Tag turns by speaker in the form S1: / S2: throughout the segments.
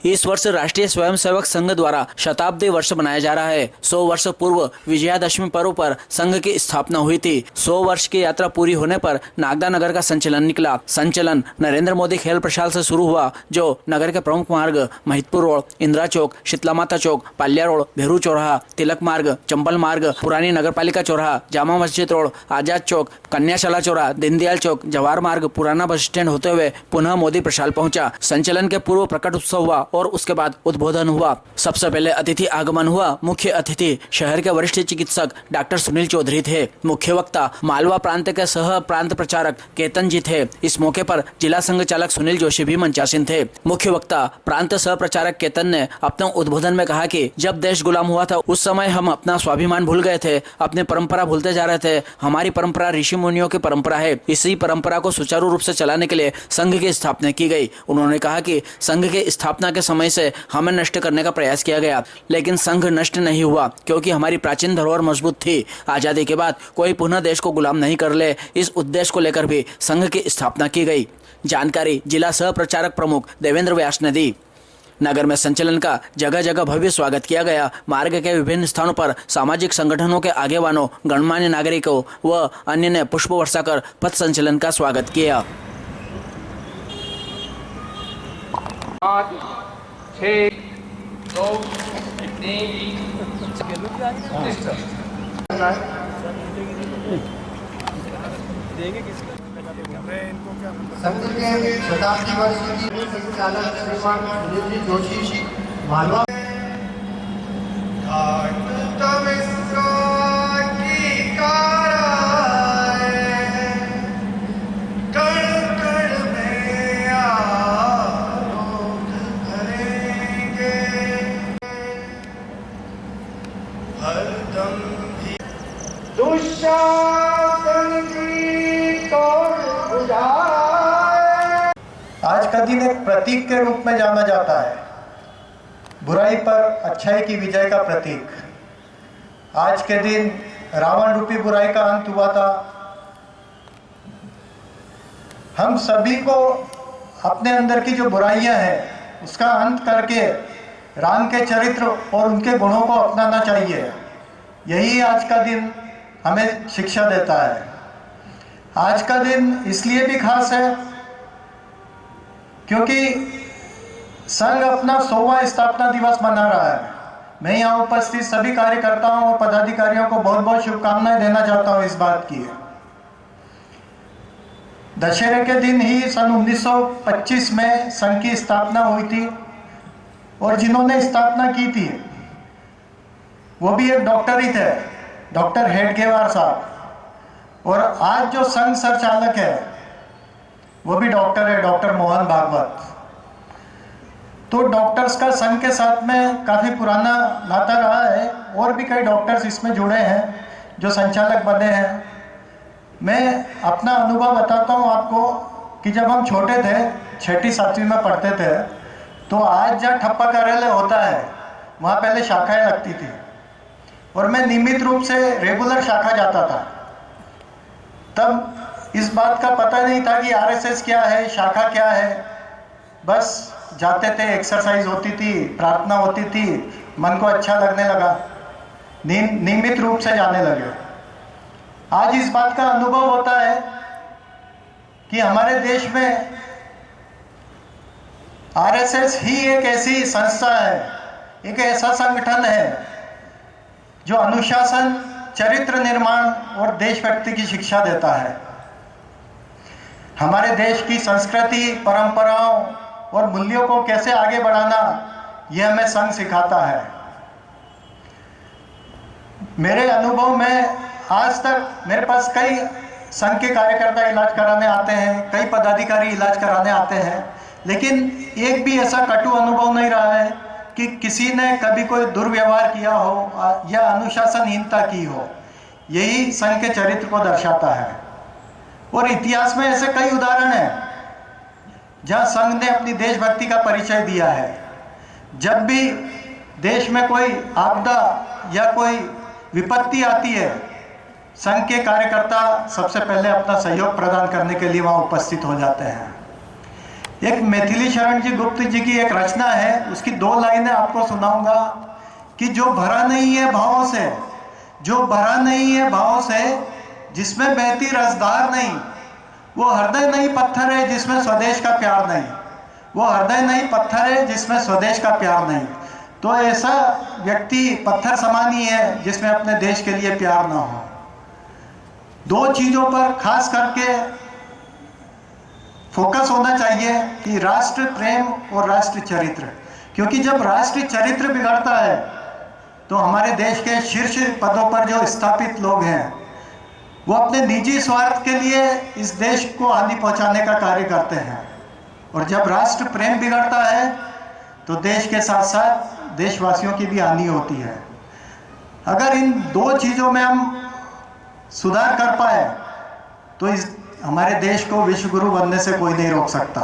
S1: इस वर्ष राष्ट्रीय स्वयंसेवक संघ द्वारा शताब्दी वर्ष मनाया जा रहा है। 100 वर्ष पूर्व विजयादशमी पर्व पर संघ की स्थापना हुई थी। 100 वर्ष की यात्रा पूरी होने पर नागदा नगर का संचलन निकला। संचलन नरेंद्र मोदी खेल प्रशाल से शुरू हुआ, जो नगर के प्रमुख मार्ग महिदपुर रोड, इंदिरा चौक, शीतला माता चौक, पाल्या रोड, भेरू चौराहा, तिलक मार्ग, चंबल मार्ग, पुरानी नगरपालिका चौराहा, जामा मस्जिद रोड, आजाद चौक, कन्याशाला चौराहा, दीनदयाल चौक, जवाहर मार्ग, पुराना बस स्टैंड होते हुए पुनः मोदी प्रशाल पहुंचा। संचलन के पूर्व प्रकट उत्सव हुआ और उसके बाद उद्बोधन हुआ। सबसे पहले अतिथि आगमन हुआ। मुख्य अतिथि शहर के वरिष्ठ चिकित्सक डॉक्टर सुनील चौधरी थे। मुख्य वक्ता मालवा प्रांत के सह प्रांत प्रचारक केतन जी थे। इस मौके पर जिला संघ चालक सुनील जोशी भी मंचासीन थे। मुख्य वक्ता प्रांत सह प्रचारक केतन ने अपने उद्बोधन में कहा कि जब देश गुलाम हुआ था उस समय हम अपना स्वाभिमान भूल गए थे, अपनी परंपरा भूलते जा रहे थे। हमारी परंपरा ऋषि मुनियों की परंपरा है। इसी परंपरा को सुचारू रूप से चलाने के लिए संघ की स्थापना की गई। उन्होंने कहा कि संघ की स्थापना के समय से हमें नष्ट करने का प्रयास किया गया, लेकिन संघ नष्ट नहीं हुआ क्योंकि हमारी प्राचीन धरोहर मजबूत थी। आजादी के बाद कोई पुनः देश को गुलाम नहीं कर ले, इस उद्देश्य को लेकर भी संघ की स्थापना की गई। जानकारी जिला सह प्रचारक प्रमुख देवेंद्र व्यास ने दी। नगर में संचलन का जगह जगह भव्य स्वागत किया गया। मार्ग के विभिन्न स्थानों पर सामाजिक संगठनों के आगेवानों, गणमान्य नागरिकों व अन्य ने पुष्प वर्षा कर पथ संचलन का स्वागत किया।
S2: 5, 6, 2, 3
S3: संघ के शताब्दी वर्ष की संचालक श्रीमान सुनील जोशी मालवा
S4: आज का दिन एक प्रतीक के रूप में जाना जाता है, बुराई पर अच्छाई की विजय का प्रतीक। आज के दिन रावण रूपी बुराई का अंत हुआ था। हम सभी को अपने अंदर की जो बुराइयां हैं उसका अंत करके राम के चरित्र और उनके गुणों को अपनाना चाहिए। यही आज का दिन हमें शिक्षा देता है। आज का दिन इसलिए भी खास है क्योंकि संघ अपना 100वां स्थापना दिवस मना रहा है। मैं यहाँ उपस्थित सभी कार्यकर्ताओं और पदाधिकारियों को बहुत बहुत शुभकामनाएं देना चाहता हूँ। इस बात की दशहरे के दिन ही सन 1925 में संघ की स्थापना हुई थी और जिन्होंने स्थापना की थी वो भी एक डॉक्टर ही थे, डॉक्टर हेडगेवार साहब। और आज जो संघ संचालक है वो भी डॉक्टर है, डॉक्टर मोहन भागवत। तो डॉक्टर्स का संघ के साथ में काफ़ी पुराना नाता रहा है और भी कई डॉक्टर्स इसमें जुड़े हैं जो संचालक बने हैं। मैं अपना अनुभव बताता हूँ आपको कि जब हम छोटे थे, 6ठी 7वीं में पढ़ते थे, तो आज जहाँ ठप्पा कार्यालय होता है वहाँ पहले शाखाएं लगती थी और मैं नियमित रूप से रेगुलर शाखा जाता था। तब इस बात का पता नहीं था कि आरएसएस क्या है, शाखा क्या है। बस जाते थे, एक्सरसाइज होती थी, प्रार्थना होती थी, मन को अच्छा लगने लगा, नियमित रूप से जाने लगे। आज इस बात का अनुभव होता है कि हमारे देश में आरएसएस ही एक ऐसी संस्था है, एक ऐसा संगठन है जो अनुशासन, चरित्र निर्माण और देशभक्ति की शिक्षा देता है। हमारे देश की संस्कृति, परंपराओं और मूल्यों को कैसे आगे बढ़ाना, यह हमें संघ सिखाता है। मेरे अनुभव में आज तक मेरे पास कई संघ के कार्यकर्ता इलाज कराने आते हैं, कई पदाधिकारी इलाज कराने आते हैं, लेकिन एक भी ऐसा कटु अनुभव नहीं रहा है कि किसी ने कभी कोई दुर्व्यवहार किया हो या अनुशासनहीनता की हो। यही संघ के चरित्र को दर्शाता है। और इतिहास में ऐसे कई उदाहरण हैं जहां संघ ने अपनी देशभक्ति का परिचय दिया है। जब भी देश में कोई आपदा या कोई विपत्ति आती है, संघ के कार्यकर्ता सबसे पहले अपना सहयोग प्रदान करने के लिए वहां उपस्थित हो जाते हैं। एक मैथिली शरण जी गुप्त जी की एक रचना है, उसकी 2 लाइनें आपको सुनाऊंगा कि जो भरा नहीं है भावों से, जो भरा नहीं है भावों से, जिसमें बहती रसधार नहीं, वो हृदय नहीं पत्थर है जिसमें स्वदेश का प्यार नहीं, वो हृदय नहीं पत्थर है जिसमें स्वदेश का प्यार नहीं। तो ऐसा व्यक्ति पत्थर समान ही है जिसमें अपने देश के लिए प्यार ना हो। 2 चीजों पर खास करके फोकस होना चाहिए कि राष्ट्र प्रेम और राष्ट्र चरित्र, क्योंकि जब राष्ट्र चरित्र बिगड़ता है तो हमारे देश के शीर्ष पदों पर जो स्थापित लोग हैं वो अपने निजी स्वार्थ के लिए इस देश को हानि पहुंचाने का कार्य करते हैं, और जब राष्ट्र प्रेम बिगड़ता है तो देश के साथ साथ देशवासियों की भी हानि होती है। अगर इन 2 चीजों में हम सुधार कर पाए तो इस हमारे देश को विश्व गुरु बनने से कोई नहीं रोक सकता।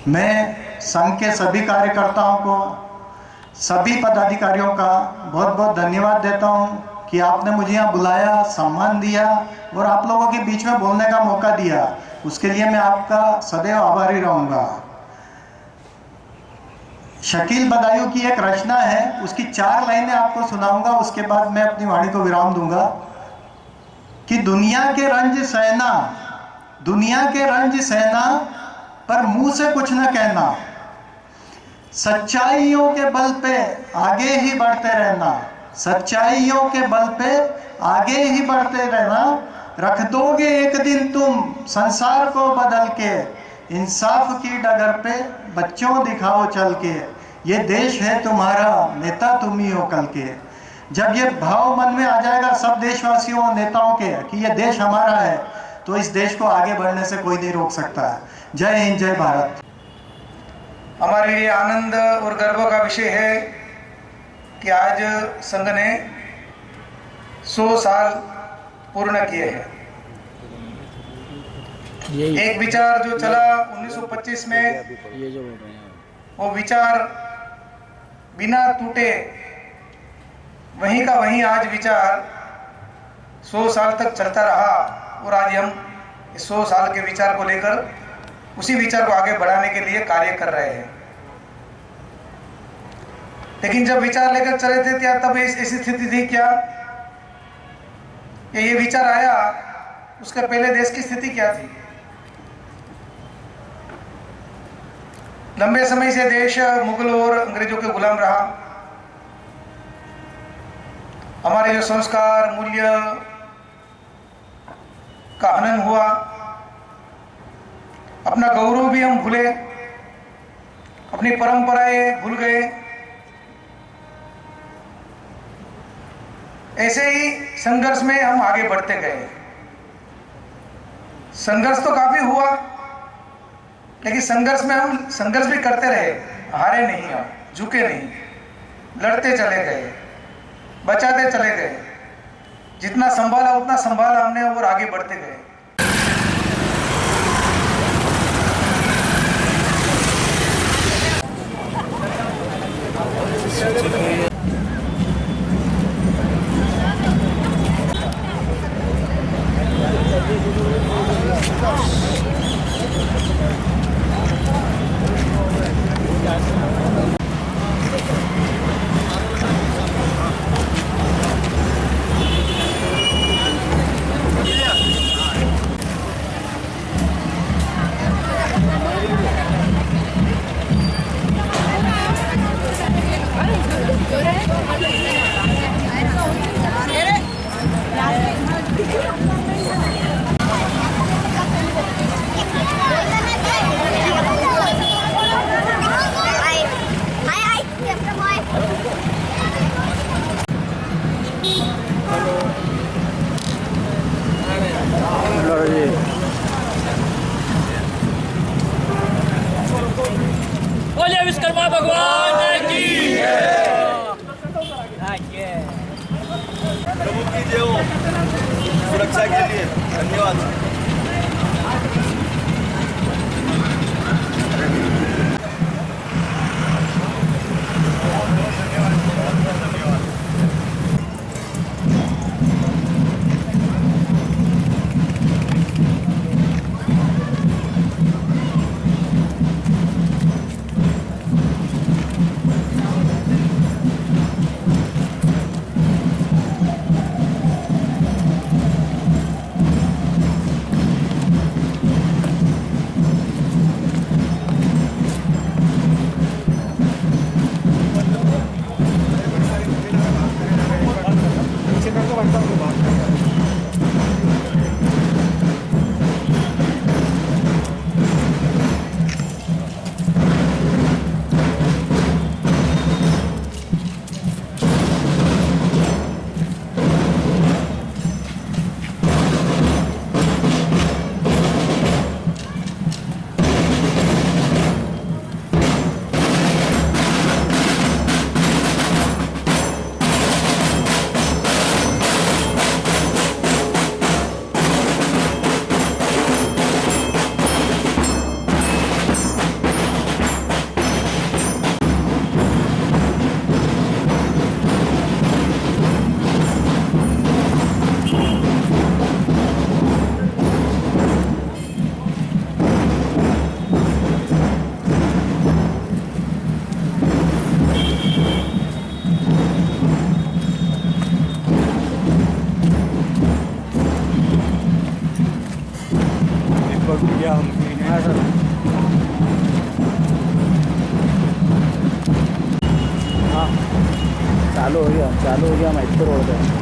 S4: मैं संघ के सभी कार्यकर्ताओं को, सभी पदाधिकारियों का बहुत बहुत धन्यवाद देता हूं कि आपने मुझे यहाँ बुलाया, सम्मान दिया और आप लोगों के बीच में बोलने का मौका दिया। उसके लिए मैं आपका सदैव आभारी रहूंगा। शकील बदायूं की एक रचना है, उसकी 4 लाइनें आपको सुनाऊंगा, उसके बाद मैं अपनी वाणी को विराम दूंगा। कि दुनिया के रंज सहना, दुनिया के रंज सहना, पर मुंह से कुछ न कहना, सच्चाइयों के बल पे आगे ही बढ़ते रहना, सच्चाइयों के बल पे आगे ही बढ़ते रहना, रख दोगे एक दिन तुम संसार को बदल के, इंसाफ की डगर पे बच्चों दिखाओ चल के, ये देश है तुम्हारा, नेता तुम ही हो कल के। जब ये भाव मन में आ जाएगा सब देशवासियों और नेताओं के कि ये देश हमारा है, तो इस देश को आगे बढ़ने से कोई नहीं रोक सकता है। जय हिंद, जय भारत।
S5: हमारे लिए आनंद और गर्व का विषय है कि आज संघ ने 100 साल पूर्ण किए हैं। एक विचार जो चला 1925 में, वो विचार बिना टूटे वहीं का वहीं आज विचार 100 साल तक चलता रहा, और आज हम इस 100 साल के विचार को लेकर उसी विचार को आगे बढ़ाने के लिए कार्य कर रहे हैं। लेकिन जब विचार लेकर चले थे क्या तब ऐसी स्थिति थी क्या? ये विचार आया, उसके पहले देश की स्थिति क्या थी? लंबे समय से देश मुगलों और अंग्रेजों के गुलाम रहा। हमारे जो संस्कार मूल्य का हनन हुआ, अपना गौरव भी हम भूले, अपनी परंपराएं भूल गए। ऐसे ही संघर्ष में हम आगे बढ़ते गए। संघर्ष तो काफी हुआ, लेकिन संघर्ष में हम संघर्ष भी करते रहे, हारे नहीं, हम झुके नहीं, लड़ते चले गए, बचाते चले गए। जितना संभाला उतना संभाला हमने और आगे बढ़ते गए।
S6: बोलिए विश्वकर्मा भगवान की
S7: प्रभु की जय हो। सुरक्षा के लिए धन्यवाद।
S1: चालू हो गया मेट्रो रोड पे।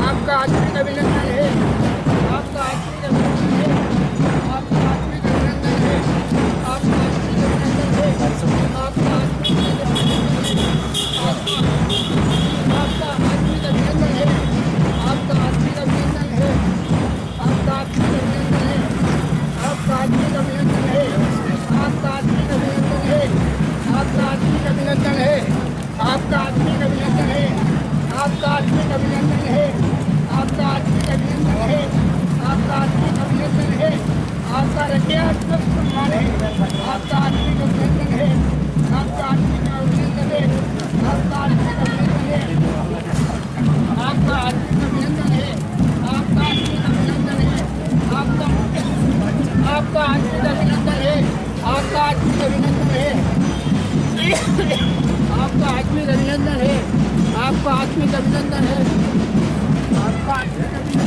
S8: आपका अभिनंदन है आपका